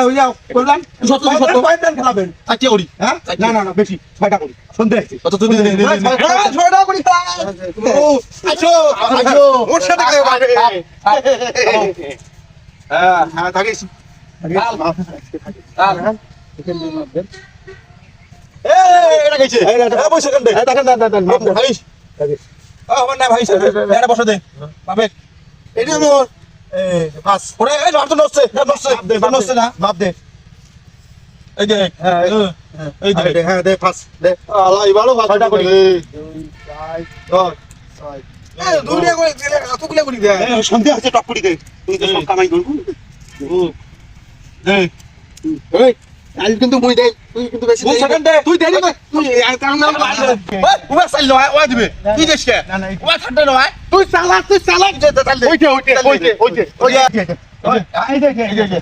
ওই যাও করলাম সত্য কয়টা খেলাবেন চারটে করি হ্যাঁ না বেশি 6টা করি সন্ধে আসছে কত তুই 6টা করি ও আছো ওর সাথে হ্যাঁ থাকিস এটা গেছে বই সেকেন্ড দে দেখেন ভাই আমার না ভাই এটা বসে দে বাপে এটা মোর পাস ওরে এই ভাব তো নড়ছে না বাপ দে এই যে এই দে হ্যাঁ দে পাস দে আল্লাহ ভালো পাস ছয়টা করি। 2 3 দুনিয়া করে দিলে কতগুলো করি দে সন্ধ্যা আছে টপ করি দে তুই তো সব কামাই করবি দে এই আজ কিন্তু মুই দেই তুই কিন্তু বেশি দুই সেকেন্ড দে তুই দেরি কর তুই কারণ নাম ওই চাল নয় ওই দিবে তুই দেশ কে না না ওই ঠান্ডা নয় তুই চালাক যে তাহলে ওইতে ওইতে ওইতে ওই এই যে